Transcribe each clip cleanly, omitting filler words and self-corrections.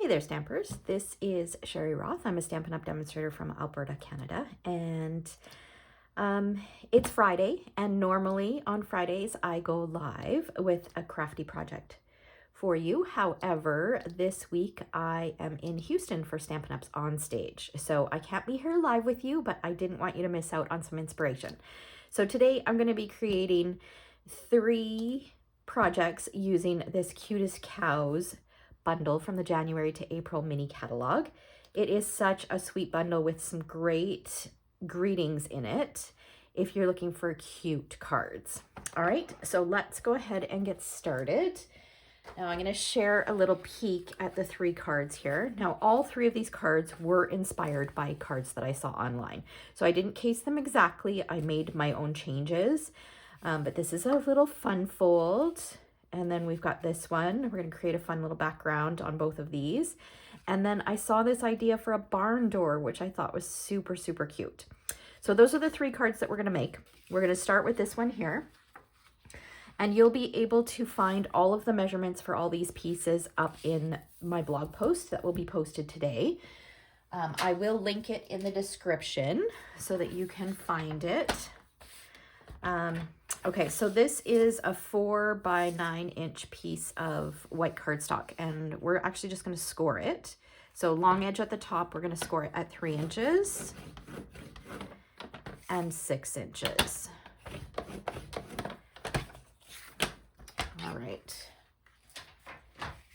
Hey there, Stampers. This is Sherry Roth. I'm a Stampin' Up! Demonstrator from Alberta, Canada, and it's Friday, and normally on Fridays I go live with a crafty project for you. However, this week I am in Houston for Stampin' Up's On Stage, so I can't be here live with you, but I didn't want you to miss out on some inspiration. So today I'm going to be creating 3 projects using this Cutest Cows bundle from the January to April mini catalog. It is such a sweet bundle with some great greetings in it if you're looking for cute cards. All right, so let's go ahead and get started. Now I'm going to share a little peek at the 3 cards here. Now all 3 of these cards were inspired by cards that I saw online. So I didn't case them exactly. I made my own changes, but this is a little fun fold. And then we've got this one. We're going to create a fun little background on both of these. And then I saw this idea for a barn door, which I thought was super, super cute. So those are the 3 cards that we're going to make. We're going to start with this one here. And you'll be able to find all of the measurements for all these pieces up in my blog post that will be posted today. I will link it in the description so that you can find it. Okay, so this is a 4 by 9 inch piece of white cardstock, and we're actually just going to score it. So long edge at the top, we're going to score it at 3 inches and 6 inches. All right.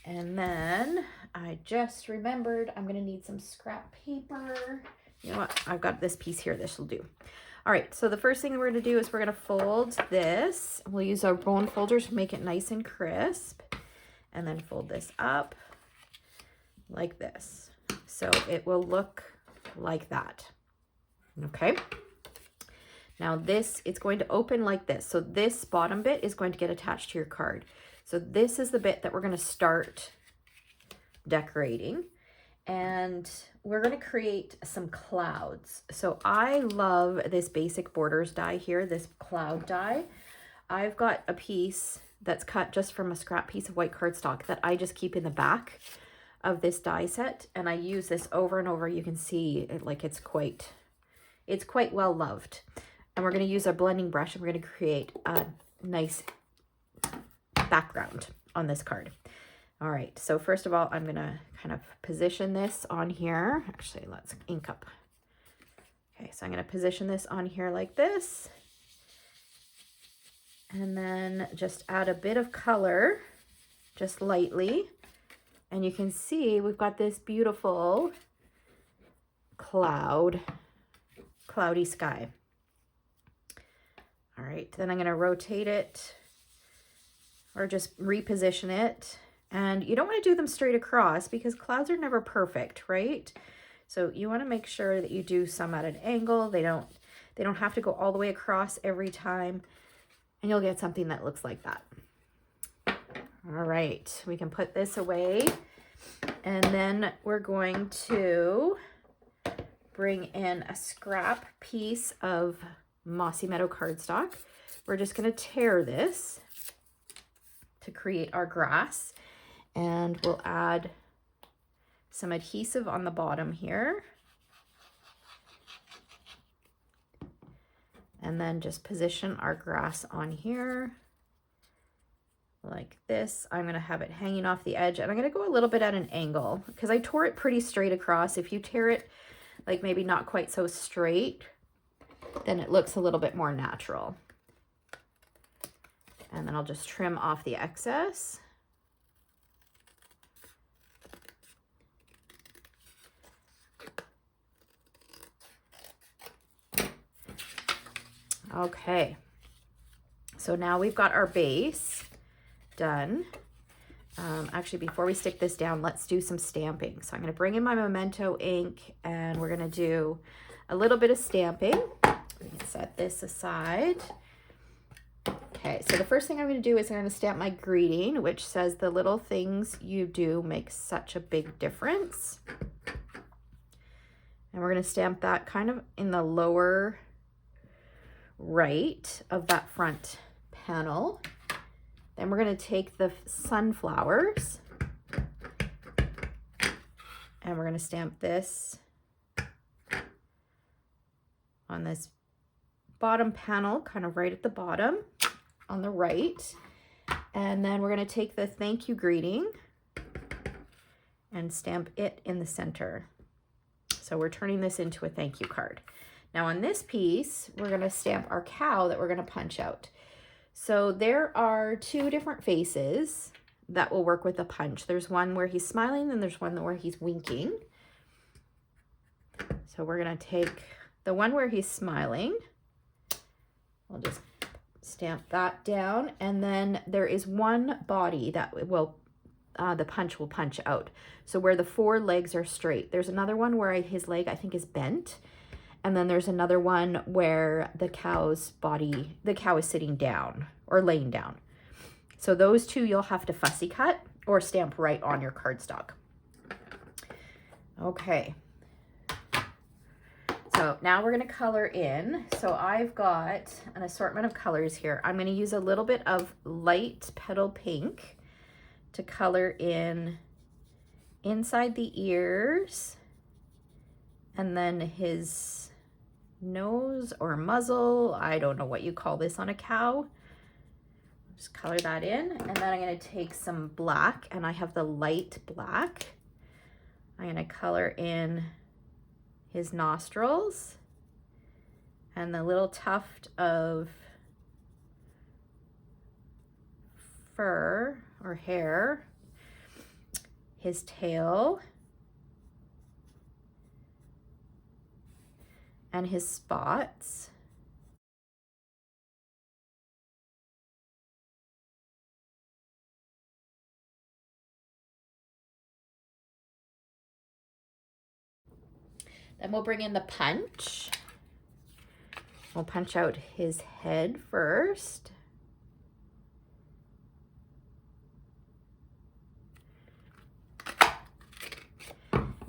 And then I just remembered I'm going to need some scrap paper. You know what? I've got this piece here. This will do. All right, so the first thing we're going to do is we're going to fold this. We'll use our bone folder to make it nice and crisp, and then fold this up like this. So it will look like that. Okay. Now this, it's going to open like this. So this bottom bit is going to get attached to your card. So this is the bit that we're going to start decorating. And we're going to create some clouds. So I love this basic borders die here, this cloud die. I've got a piece that's cut just from a scrap piece of white cardstock that I just keep in the back of this die set. And I use this over and over. You can see it, like it's quite well loved. And we're going to use our blending brush and we're going to create a nice background on this card. All right, so first of all, I'm gonna kind of position this on here. Actually, let's ink up. Okay, so I'm gonna position this on here like this. And then just add a bit of color, just lightly. And you can see we've got this beautiful cloudy sky. All right, then I'm gonna rotate it or just reposition it. And you don't want to do them straight across because clouds are never perfect, right? So you want to make sure that you do some at an angle. They don't have to go all the way across every time, and you'll get something that looks like that. All right, we can put this away, and then we're going to bring in a scrap piece of Mossy Meadow cardstock. We're just going to tear this to create our grass. And we'll add some adhesive on the bottom here. And then just position our grass on here like this. I'm going to have it hanging off the edge, and I'm going to go a little bit at an angle because I tore it pretty straight across. If you tear it like maybe not quite so straight, then it looks a little bit more natural. And then I'll just trim off the excess. Okay, so now we've got our base done. Actually, before we stick this down, let's do some stamping. So I'm going to bring in my Memento ink, and we're going to do a little bit of stamping. We can set this aside. Okay, so the first thing I'm going to do is I'm going to stamp my greeting, which says the little things you do make such a big difference. And we're going to stamp that kind of in the lower right of that front panel. Then we're going to take the sunflowers And we're going to stamp this on this bottom panel, kind of right at the bottom on the right. And then we're going to take the thank you greeting and stamp it in the center. So we're turning this into a thank you card. Now on this piece, we're going to stamp our cow that we're going to punch out. So there are two different faces that will work with the punch. There's one where he's smiling and there's one where he's winking. So we're going to take the one where he's smiling. We'll just stamp that down. And then there is one body that will, the punch will punch out. So where the four legs are straight. There's another one where his leg, I think, is bent. And then there's another one where the cow's body, the cow is sitting down or laying down. So those two you'll have to fussy cut or stamp right on your cardstock. Okay. So now we're going to color in. So I've got an assortment of colors here. I'm going to use a little bit of light petal pink to color in inside the ears and then his nose or muzzle. I don't know what you call this on a cow. Just color that in. And then I'm going to take some black, and I have the light black. I'm going to color in his nostrils and the little tuft of fur or hair, his tail, and his spots. Then we'll bring in the punch. We'll punch out his head first.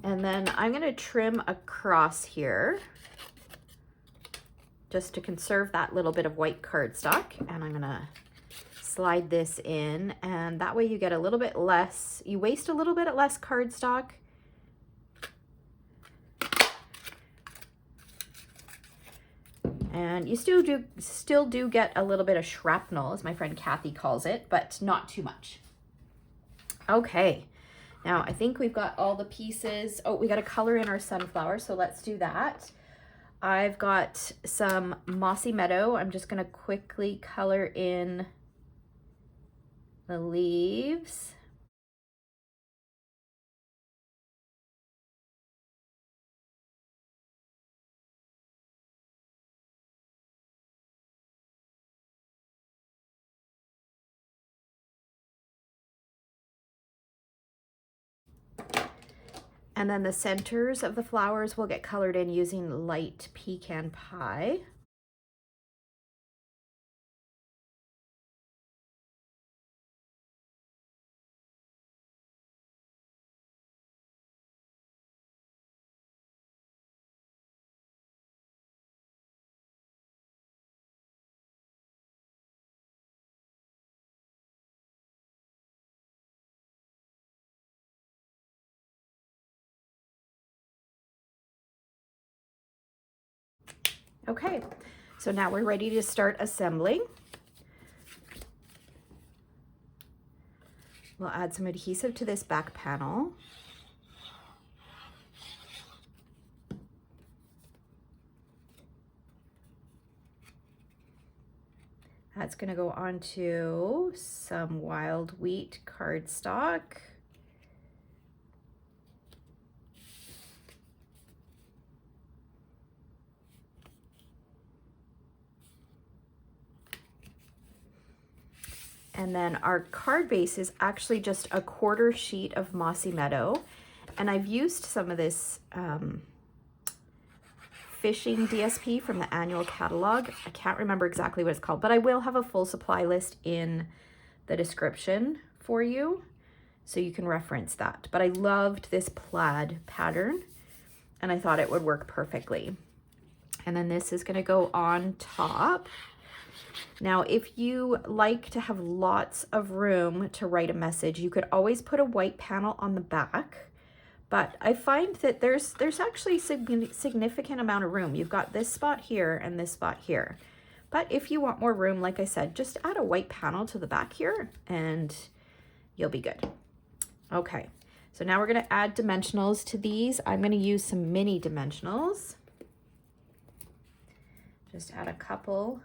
And then I'm going to trim across here just to conserve that little bit of white cardstock. And I'm going to slide this in, and that way you get a little bit less, you waste a little bit less cardstock. And you still do get a little bit of shrapnel, as my friend Kathy calls it, but not too much. Okay, now I think we've got all the pieces. Oh, we got to color in our sunflower, so let's do that. I've got some Mossy Meadow. I'm just going to quickly color in the leaves. And then the centers of the flowers will get colored in using light pecan pie. Okay, so now we're ready to start assembling. We'll add some adhesive to this back panel. That's going to go onto some wild wheat cardstock. And then our card base is actually just a quarter sheet of Mossy Meadow. And I've used some of this fishing DSP from the annual catalog. I can't remember exactly what it's called, but I will have a full supply list in the description for you, so you can reference that. But I loved this plaid pattern, and I thought it would work perfectly. And then this is going to go on top. Now, if you like to have lots of room to write a message, you could always put a white panel on the back, But I find that there's actually significant amount of room. You've got this spot here and this spot here. But if you want more room, like I said, just add a white panel to the back here and you'll be good. Okay, so now we're gonna add dimensionals to these. I'm gonna use some mini dimensionals. Just add a couple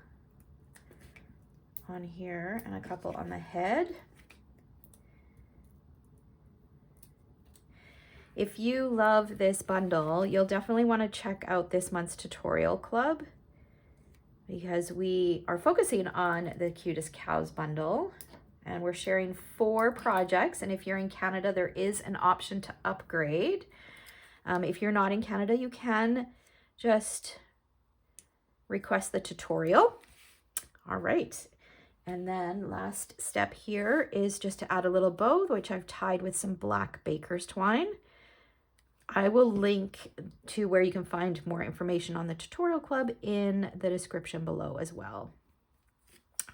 on here and a couple on the head. If you love this bundle, you'll definitely want to check out this month's tutorial club because we are focusing on the Cutest Cows bundle and we're sharing 4 projects. And if you're in Canada, there is an option to upgrade. If you're not in Canada, you can just request the tutorial. All right. And then last step here is just to add a little bow, which I've tied with some black baker's twine. I will link to where you can find more information on the tutorial club in the description below as well.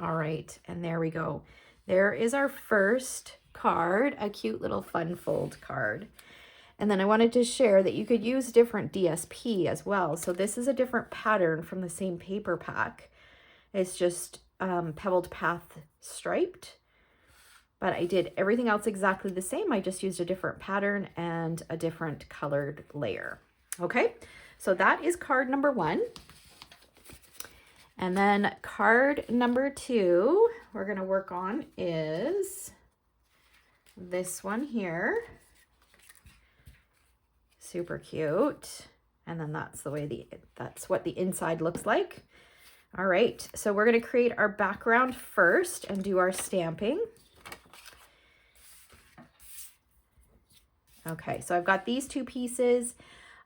All right, and there we go. There is our first card, a cute little fun fold card. And then I wanted to share that you could use different DSP as well. So this is a different pattern from the same paper pack. It's just Pebbled Path striped. But I did everything else exactly the same. I just used a different pattern and a different colored layer. Okay, so that is card number 1. And then card number 2 we're gonna work on is this one here. Super cute. And then that's what the inside looks like. All right, so we're gonna create our background first and do our stamping. Okay, so I've got these 2 pieces.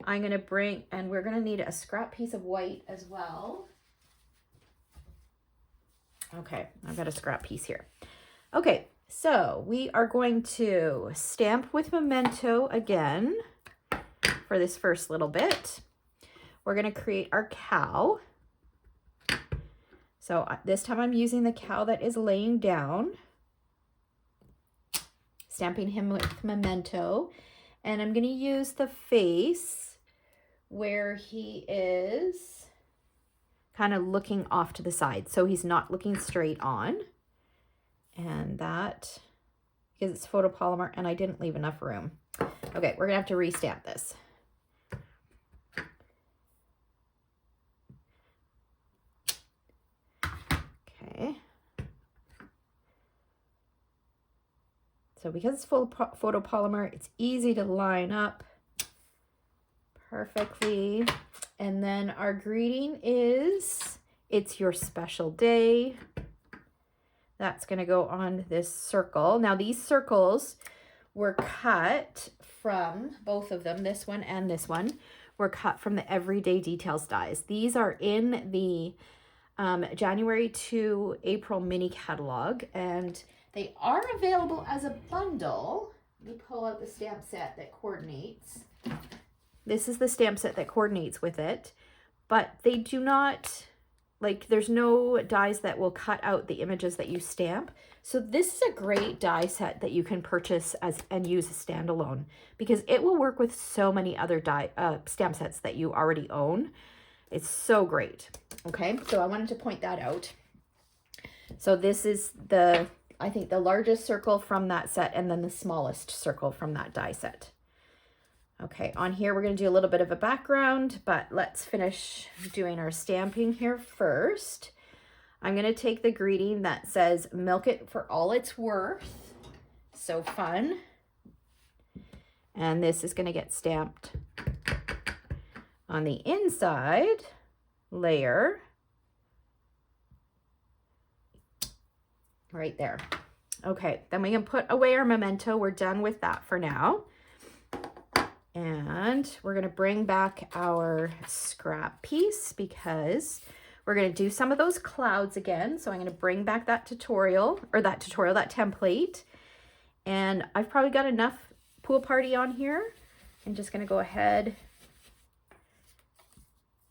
I'm gonna bring, and we're gonna need a scrap piece of white as well. Okay, I've got a scrap piece here. Okay, so we are going to stamp with Memento again for this first little bit. We're gonna create our cow. So this time I'm using the cow that is laying down, stamping him with Memento. And I'm gonna use the face where he is kind of looking off to the side. So he's not looking straight on. And that, because it's photopolymer and I didn't leave enough room. Okay, we're gonna have to restamp this. Okay. So because it's full photopolymer, it's easy to line up perfectly. And then our greeting is, it's your special day. That's gonna go on this circle. Now these circles were cut from, both of them, this one and this one, were cut from the Everyday Details dies. These are in the January to April mini catalog, and they are available as a bundle. Let me pull out the stamp set that coordinates. This is the stamp set that coordinates with it, but they do not, like, there's no dies that will cut out the images that you stamp. So this is a great die set that you can purchase and use as standalone, because it will work with so many other stamp sets that you already own. It's so great. Okay, so I wanted to point that out. So this is the, I think, the largest circle from that set, and then the smallest circle from that die set. Okay, on here we're going to do a little bit of a background, but let's finish doing our stamping here first. I'm going to take the greeting that says "Milk it for all it's worth." So fun. And this is going to get stamped on the inside layer right there. Okay, then we can put away our Memento. We're done with that for now. And we're going to bring back our scrap piece because we're going to do some of those clouds again. So I'm going to bring back that tutorial, that template. And I've probably got enough pool party on here. I'm just going to go ahead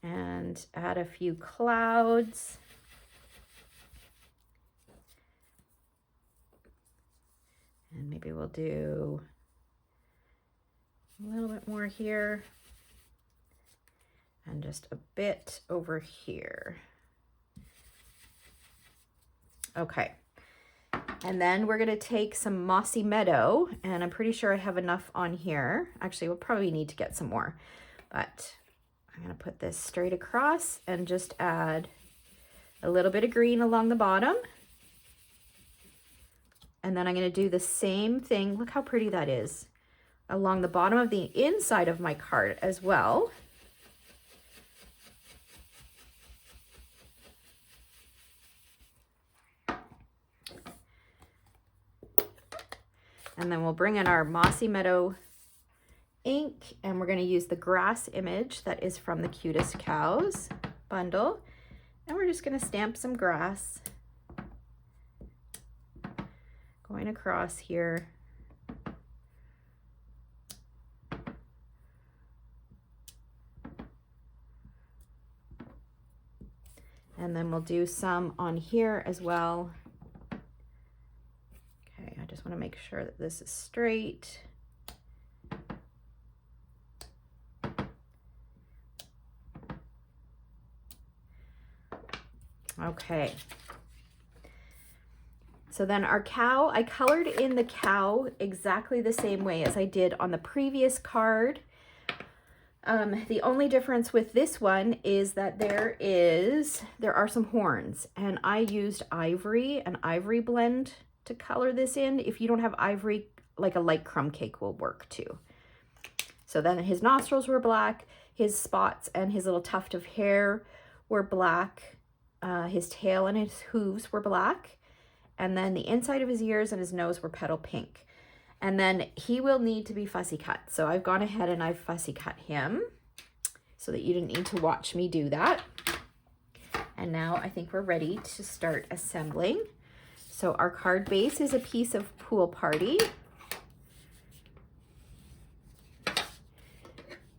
and add a few clouds. And maybe we'll do A little bit more here. And just a bit over here. Okay. And then we're gonna take some Mossy Meadow, and I'm pretty sure I have enough on here. Actually, we'll probably need to get some more, but I'm gonna put this straight across and just add a little bit of green along the bottom. And then I'm gonna do the same thing. Look how pretty that is. Along the bottom of the inside of my card as well. And then we'll bring in our Mossy Meadow ink, and we're going to use the grass image that is from the Cutest Cows bundle. And we're just going to stamp some grass going across here. And then we'll do some on here as well. Okay, I just want to make sure that this is straight. Okay. So then our cow, I colored in the cow exactly the same way as I did on the previous card. The only difference with this one is that there are some horns, and I used ivory, an ivory blend to color this in. If you don't have ivory, like a light crumb cake will work too. So then his nostrils were black, his spots and his little tuft of hair were black, his tail and his hooves were black, and then the inside of his ears and his nose were petal pink. And then he will need to be fussy cut. So I've gone ahead and I've fussy cut him so that you didn't need to watch me do that. And now I think we're ready to start assembling. So our card base is a piece of Pool Party.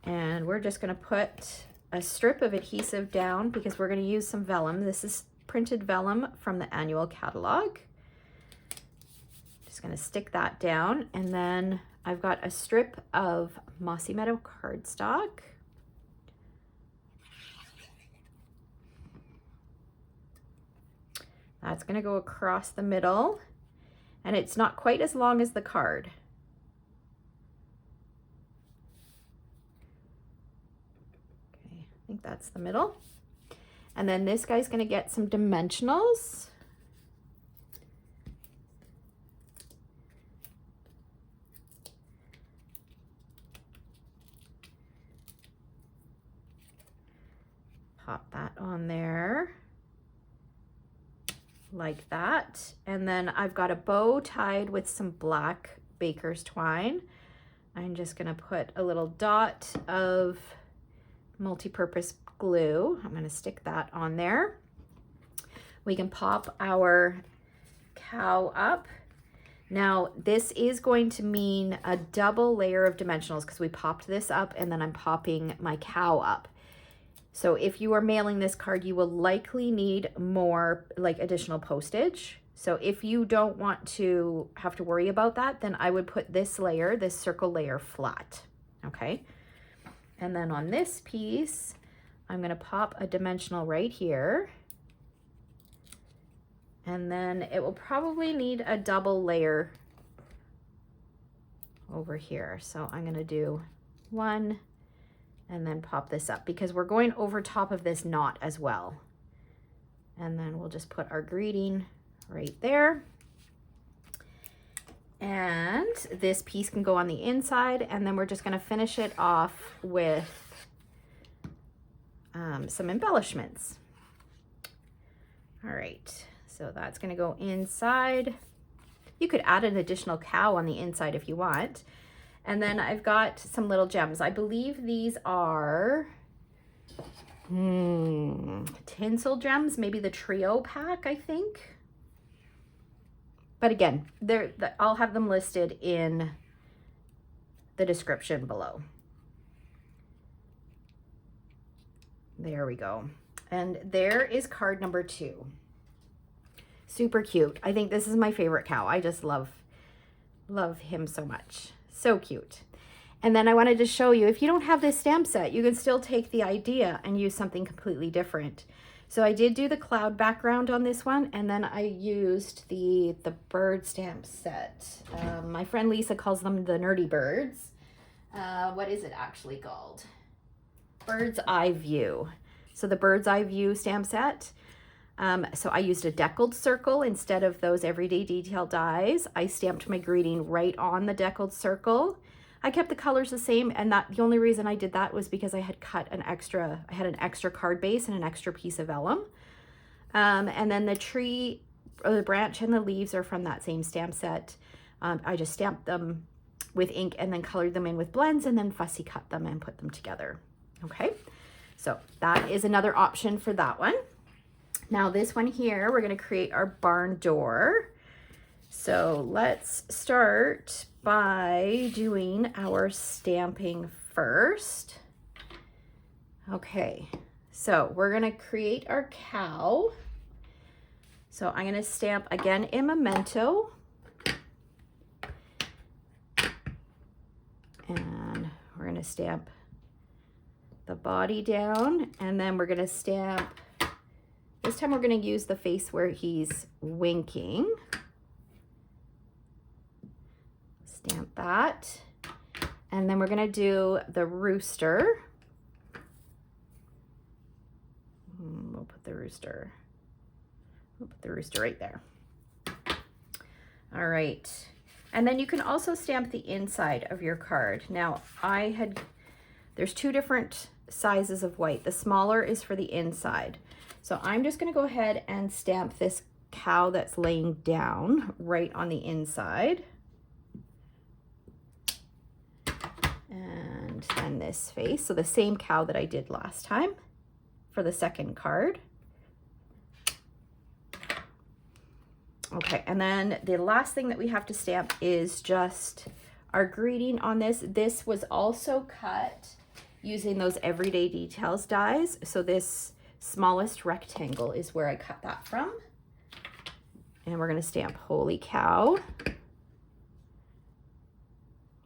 And we're just gonna put a strip of adhesive down because we're gonna use some vellum. This is printed vellum from the annual catalog. Just gonna stick that down, and then I've got a strip of Mossy Meadow cardstock. That's gonna go across the middle, and it's not quite as long as the card. Okay, I think that's the middle. And then this guy's gonna get some dimensionals. Pop that on there like that. And then I've got a bow tied with some black baker's twine. I'm just gonna put a little dot of multi-purpose glue. I'm gonna stick that on there. We can pop our cow up. Now this is going to mean a double layer of dimensionals because we popped this up and then I'm popping my cow up. So if you are mailing this card, you will likely need more, like, additional postage. So if you don't want to have to worry about that, then I would put this layer, this circle layer, flat, okay? And then on this piece, I'm gonna pop a dimensional right here. And then it will probably need a double layer over here. So I'm gonna do one, and then pop this up because we're going over top of this knot as well. And then we'll just put our greeting right there. And this piece can go on the inside, and then we're just gonna finish it off with some embellishments. All right, so that's gonna go inside. You could add an additional cow on the inside if you want. And then I've got some little gems. I believe these are tinsel gems, maybe the trio pack, I think. But again, I'll have them listed in the description below. There we go. And there is card number 2. Super cute. I think this is my favorite cow. I just love him so much. So cute. And then I wanted to show you, if you don't have this stamp set, you can still take the idea and use something completely different. So I did do the cloud background on this one, and then I used the bird stamp set. My friend Lisa calls them the nerdy birds. What is it actually called? Bird's Eye View. So the Bird's Eye View stamp set. So I used a deckled circle instead of those everyday detail dies. I stamped my greeting right on the deckled circle. I kept the colors the same, and the only reason I did that was because I had cut an extra card base and an extra piece of vellum. And then the tree, or the branch and the leaves are from that same stamp set. I just stamped them with ink and then colored them in with blends and then fussy cut them and put them together. Okay, so that is another option for that one. Now this one here, we're going to create our barn door. So let's start by doing our stamping first. Okay, so we're going to create our cow. So I'm going to stamp again in Memento. And we're going to stamp the body down, and then we're going to stamp, this time we're going to use the face where he's winking. Stamp that. And then we're going to do the rooster. We'll put the rooster right there. All right. And then you can also stamp the inside of your card. Now there's two different sizes of white. The smaller is for the inside. So I'm just going to go ahead and stamp this cow that's laying down right on the inside. And then this face. So the same cow that I did last time for the second card. Okay, and then the last thing that we have to stamp is just our greeting on this. This was also cut using those everyday details dies. So this smallest rectangle is where I cut that from. And we're going to stamp Holy Cow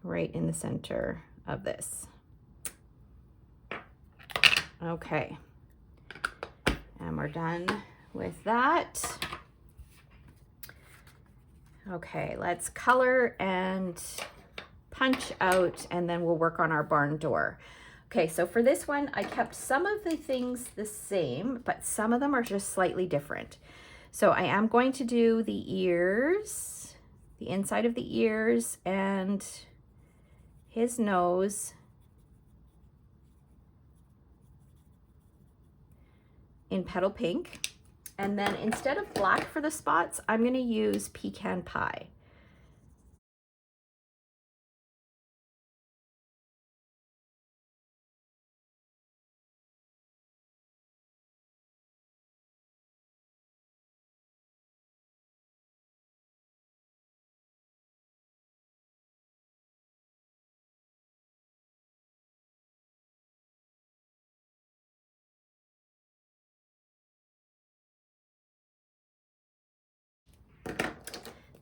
right in the center of this. Okay, and we're done with that. Okay, let's color and punch out, and then we'll work on our barn door. Okay, so for this one, I kept some of the things the same, but some of them are just slightly different. So I am going to do the ears, the inside of the ears, and his nose in petal pink. And then instead of black for the spots, I'm going to use pecan pie.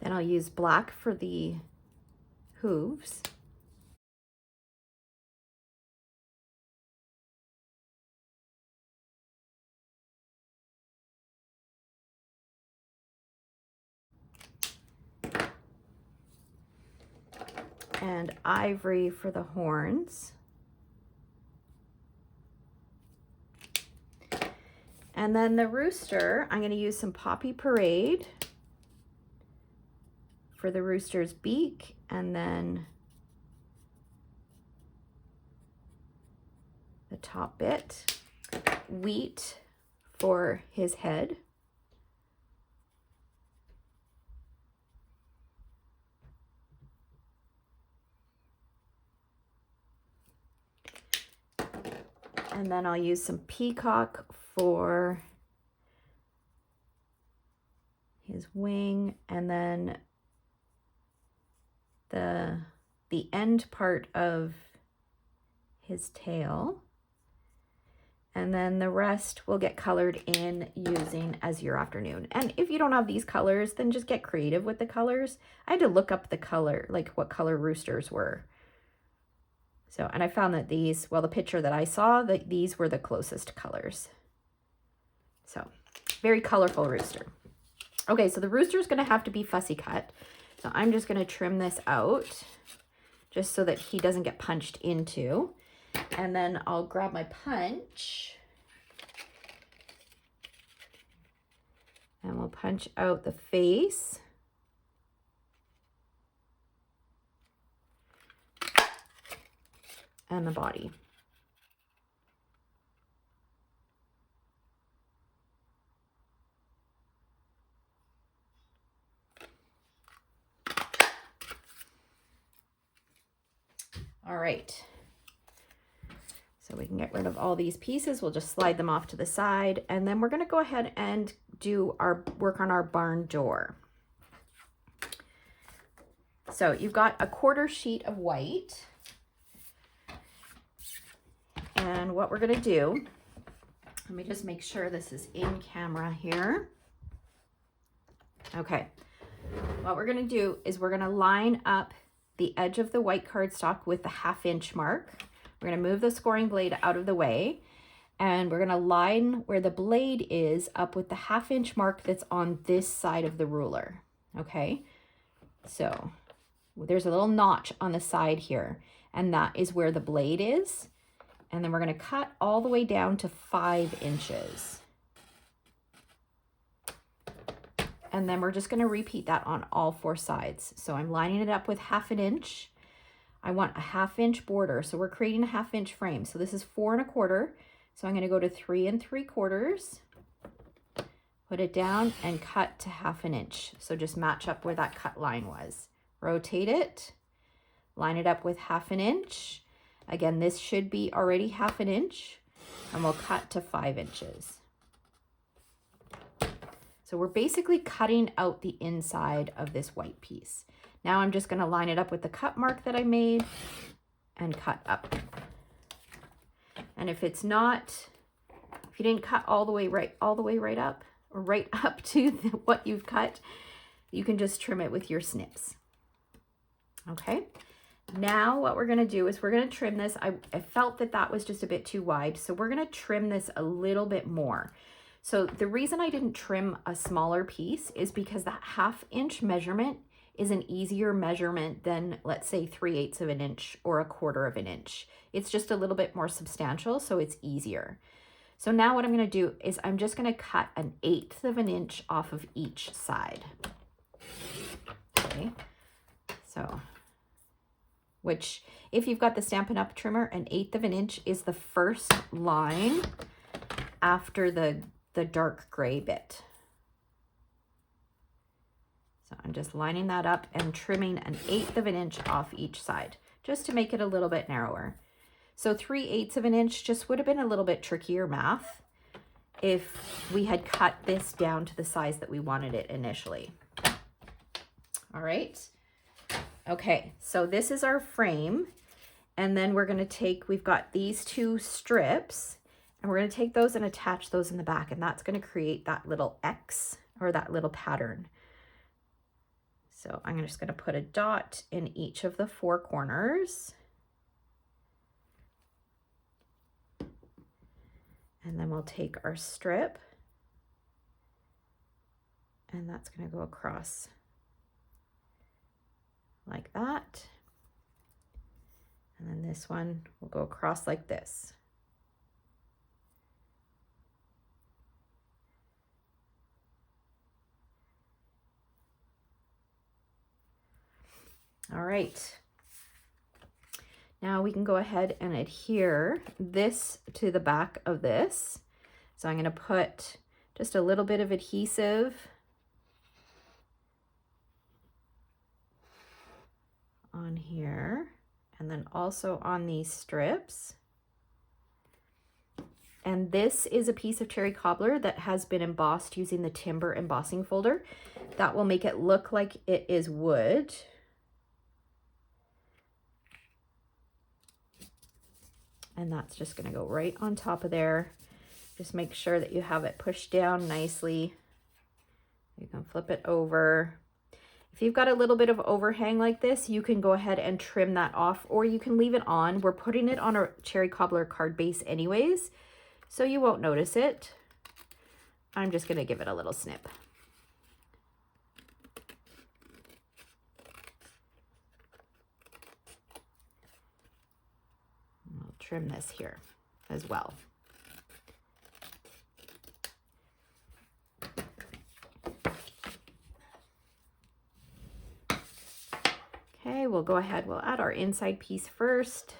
Then I'll use black for the hooves. And ivory for the horns. And then the rooster, I'm going to use some Poppy Parade for the rooster's beak, and then the top bit, wheat for his head. And then I'll use some peacock for his wing, and then the end part of his tail. And then the rest will get colored in using As Your Afternoon. And if you don't have these colors, then just get creative with the colors. I had to look up the color, like what color roosters were. So, and I found that these, well, the picture that I saw, that these were the closest colors. So, very colorful rooster. Okay, so the rooster is going to have to be fussy cut. So I'm just going to trim this out just so that he doesn't get punched into. And then I'll grab my punch and we'll punch out the face. And the body. All right. So we can get rid of all these pieces. We'll just slide them off to the side. And then we're going to go ahead and do our work on our barn door. So you've got a 1/4 sheet of white. And what we're going to do, let me just make sure this is in camera here. Okay. What we're going to do is we're going to line up the edge of the white cardstock with the 1/2 inch mark. We're going to move the scoring blade out of the way, and we're going to line where the blade is up with the 1/2 inch mark that's on this side of the ruler. Okay. So there's a little notch on the side here, and that is where the blade is. And then we're going to cut all the way down to 5 inches. And then we're just going to repeat that on all 4 sides. So I'm lining it up with 1/2 inch. I want a 1/2 inch border. So we're creating a 1/2 inch frame. So this is 4 1/4. So I'm going to go to 3 3/4, put it down and cut to 1/2 inch. So just match up where that cut line was. Rotate it, line it up with 1/2 inch. Again, this should be already 1/2 inch, and we'll cut to 5 inches. So we're basically cutting out the inside of this white piece. Now I'm just going to line it up with the cut mark that I made and cut up. And if it's not, if you didn't cut all the way right up, or right up to what you've cut, you can just trim it with your snips. Okay. Now what we're going to do is we're going to trim this. I felt that that was just a bit too wide, so we're going to trim this a little bit more. So the reason I didn't trim a smaller piece is because that 1/2 inch measurement is an easier measurement than, let's say, 3/8 of an inch or 1/4 of an inch. It's just a little bit more substantial, so it's easier. So now what I'm going to do is I'm just going to cut 1/8 of an inch off of each side. Okay, so which, if you've got the Stampin' Up! Trimmer, 1/8 of an inch is the first line after the dark gray bit. So I'm just lining that up and trimming 1/8 of an inch off each side, just to make it a little bit narrower. So 3/8 of an inch just would have been a little bit trickier math if we had cut this down to the size that we wanted it initially. All right. Okay, so this is our frame, and then we're going to take, we've got these 2 strips, and we're going to take those and attach those in the back, and that's going to create that little X, or that little pattern. So I'm just going to put a dot in each of the 4 corners. And then we'll take our strip, and that's going to go across like that. And then this one will go across like this. All right. Now we can go ahead and adhere this to the back of this. So I'm going to put just a little bit of adhesive on here, and then also on these strips. And this is a piece of cherry cobbler that has been embossed using the timber embossing folder. That will make it look like it is wood. And that's just going to go right on top of there. Just make sure that you have it pushed down nicely. You can flip it over. If you've got a little bit of overhang like this, you can go ahead and trim that off, or you can leave it on. We're putting it on a cherry cobbler card base anyways, so you won't notice it. I'm just gonna give it a little snip. I'll trim this here as well. Okay, we'll go ahead, we'll add our inside piece first.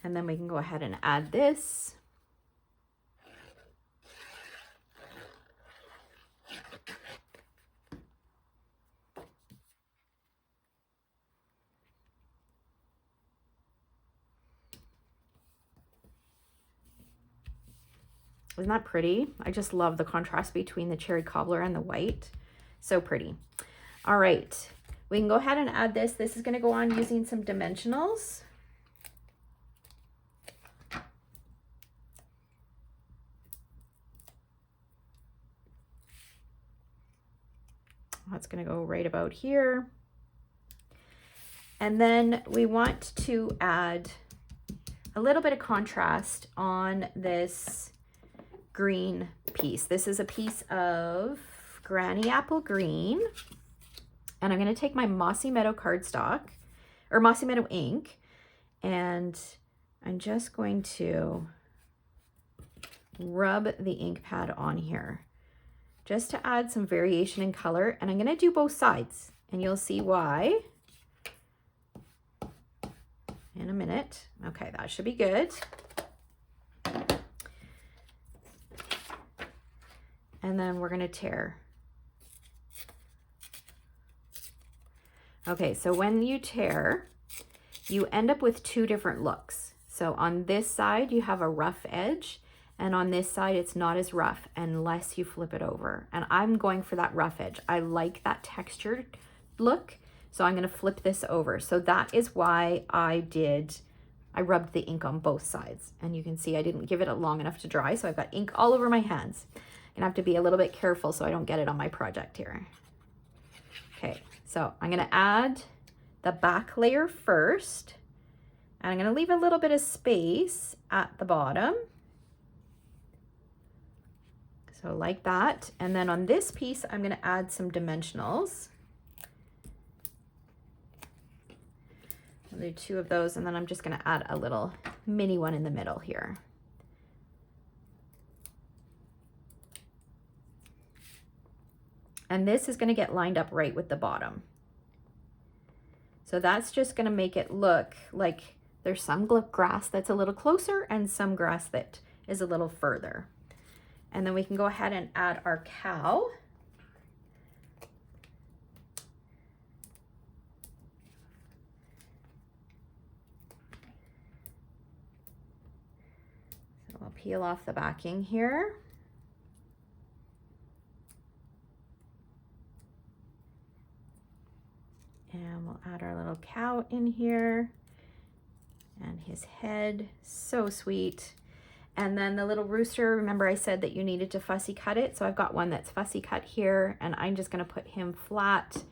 And then we can go ahead and add this. Isn't that pretty? I just love the contrast between the cherry cobbler and the white. So pretty. All right, we can go ahead and add this. This is going to go on using some dimensionals. That's going to go right about here. And then we want to add a little bit of contrast on this green piece. This is a piece of Granny Apple Green. And I'm going to take my Mossy Meadow cardstock, or Mossy Meadow ink, and I'm just going to rub the ink pad on here just to add some variation in color. And I'm going to do both sides, and you'll see why in a minute. Okay, that should be good. And then we're going to tear. Okay, so when you tear, you end up with two different looks. So on this side, you have a rough edge, and on this side, it's not as rough unless you flip it over. And I'm going for that rough edge. I like that textured look, so I'm going to flip this over. So that is why I rubbed the ink on both sides. And you can see I didn't give it long enough to dry, so I've got ink all over my hands. I'm gonna have to be a little bit careful so I don't get it on my project here. Okay, so I'm gonna add the back layer first, and I'm gonna leave a little bit of space at the bottom. So like that. And then on this piece, I'm gonna add some dimensionals. I'll do two of those, and then I'm just gonna add a little mini one in the middle here. And this is going to get lined up right with the bottom. So that's just going to make it look like there's some grass that's a little closer and some grass that is a little further. And then we can go ahead and add our cow. So I'll peel off the backing here. And we'll add our little cow in here and his head, so sweet. And then the little rooster, remember I said that you needed to fussy cut it. So I've got one that's fussy cut here, and I'm just gonna put him flat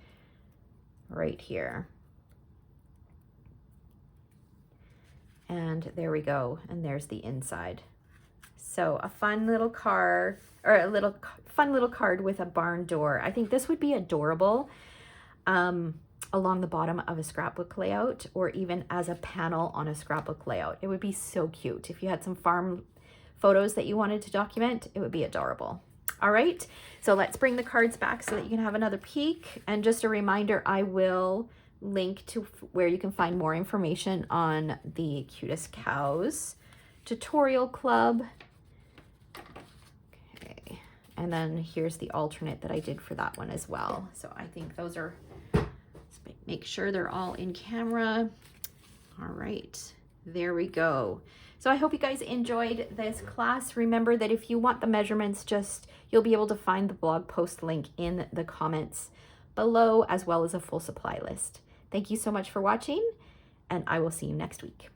right here. And there we go, and there's the inside. So a fun little car, or a fun little card with a barn door. I think this would be adorable. Along the bottom of a scrapbook layout, or even as a panel on a scrapbook layout. It would be so cute. If you had some farm photos that you wanted to document, it would be adorable. All right, so let's bring the cards back so that you can have another peek. And just a reminder, I will link to where you can find more information on the Cutest Cows tutorial club. Okay, and then here's the alternate that I did for that one as well. So I think those are, make sure they're all in camera. All right, there we go. So I hope you guys enjoyed this class. Remember that if you want the measurements, you'll be able to find the blog post link in the comments below, as well as a full supply list. Thank you so much for watching, and I will see you next week.